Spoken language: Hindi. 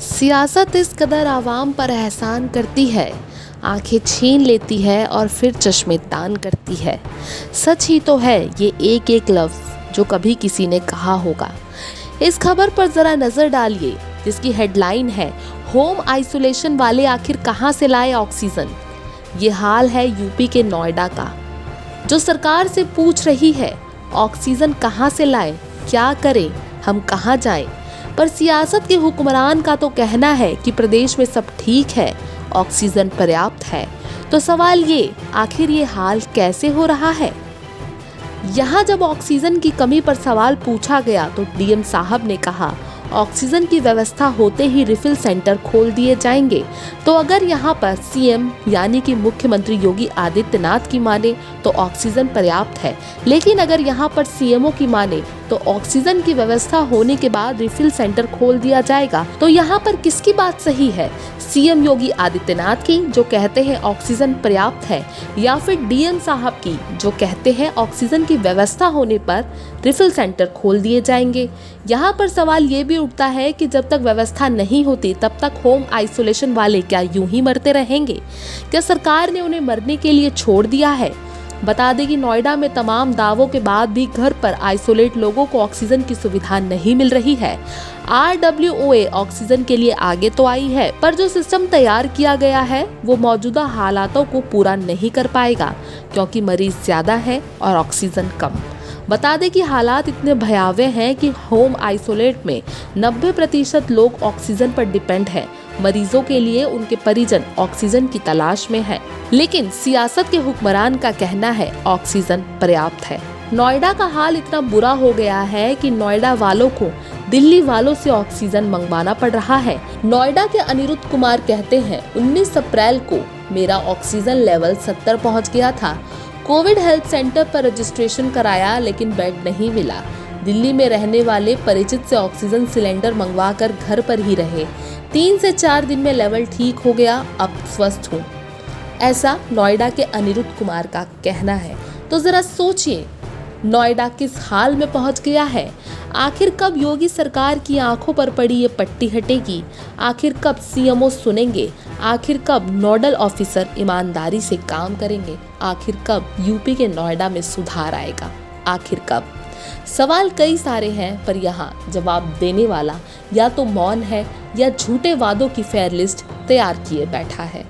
सियासत इस कदर आवाम पर एहसान करती है, आंखें छीन लेती है और फिर चश्मे तान करती है। सच ही तो है ये एक एक लफ्ज़ जो कभी किसी ने कहा होगा। इस खबर पर ज़रा नज़र डालिए जिसकी हेडलाइन है, होम आइसोलेशन वाले आखिर कहां से लाए ऑक्सीजन। ये हाल है यूपी के नोएडा का, जो सरकार से पूछ रही है ऑक्सीजन कहां से लाएं, क्या करें, हम कहां जाएं। पर सियासत के हुक्मरान का तो कहना है कि प्रदेश में सब ठीक है, ऑक्सीजन पर्याप्त है। तो सवाल ये, आखिर ये हाल कैसे हो रहा है? यहाँ जब ऑक्सीजन की कमी पर सवाल पूछा गया तो डीएम साहब ने कहा, ऑक्सीजन की व्यवस्था होते ही रिफिल सेंटर खोल दिए जाएंगे। तो अगर यहाँ पर सीएम यानी कि मुख्यमंत्री योगी आदित्यनाथ की माने तो ऑक्सीजन पर्याप्त है, लेकिन अगर यहाँ पर सीएमओ की माने तो ऑक्सीजन की व्यवस्था होने के बाद रिफिल सेंटर खोल दिया जाएगा। तो यहाँ पर किसकी बात सही है, सीएम योगी आदित्यनाथ की जो कहते हैं ऑक्सीजन पर्याप्त है, या फिर डीएम साहब की जो कहते हैं ऑक्सीजन की व्यवस्था होने पर रिफिल सेंटर खोल दिए जाएंगे। यहाँ पर सवाल ये भी उठता है कि जब तक व्यवस्था नहीं होती तब तक होम आइसोलेशन वाले क्या यूं ही मरते रहेंगे? क्या सरकार ने उन्हें मरने के लिए छोड़ दिया है? बता दें कि नोएडा में तमाम दावों के बाद भी घर पर आइसोलेट लोगों को ऑक्सीजन की सुविधा नहीं मिल रही है। RWOA ऑक्सीजन के लिए आगे तो आई है, पर जो सिस्टम तैयार किया गया है वो मौजूदा हालातों को पूरा नहीं कर पाएगा, क्योंकि मरीज ज्यादा है और ऑक्सीजन कम। बता दें कि हालात इतने भयावह हैं कि होम आइसोलेट में 90% लोग ऑक्सीजन पर डिपेंड हैं। मरीजों के लिए उनके परिजन ऑक्सीजन की तलाश में हैं, लेकिन सियासत के हुक्मरान का कहना है ऑक्सीजन पर्याप्त है। नोएडा का हाल इतना बुरा हो गया है कि नोएडा वालों को दिल्ली वालों से ऑक्सीजन मंगवाना पड़ रहा है। नोएडा के अनिरुद्ध कुमार कहते हैं, 19 अप्रैल को मेरा ऑक्सीजन लेवल 70 पहुंच गया था। कोविड हेल्थ सेंटर पर रजिस्ट्रेशन कराया लेकिन बेड नहीं मिला। दिल्ली में रहने वाले परिचित से ऑक्सीजन सिलेंडर मंगवा कर घर पर ही रहे। 3 से 4 दिन में लेवल ठीक हो गया, अब स्वस्थ हूँ। ऐसा नोएडा के अनिरुद्ध कुमार का कहना है। तो जरा सोचिए, नोएडा किस हाल में पहुंच गया है। आखिर कब योगी सरकार की आंखों पर पड़ी ये पट्टी हटेगी? आखिर कब सीएमओ सुनेंगे? आखिर कब नोडल ऑफिसर ईमानदारी से काम करेंगे? आखिर कब यूपी के नोएडा में सुधार आएगा? आखिर कब? सवाल कई सारे हैं, पर यहाँ जवाब देने वाला या तो मौन है या झूठे वादों की फेयर लिस्ट तैयार किए बैठा है।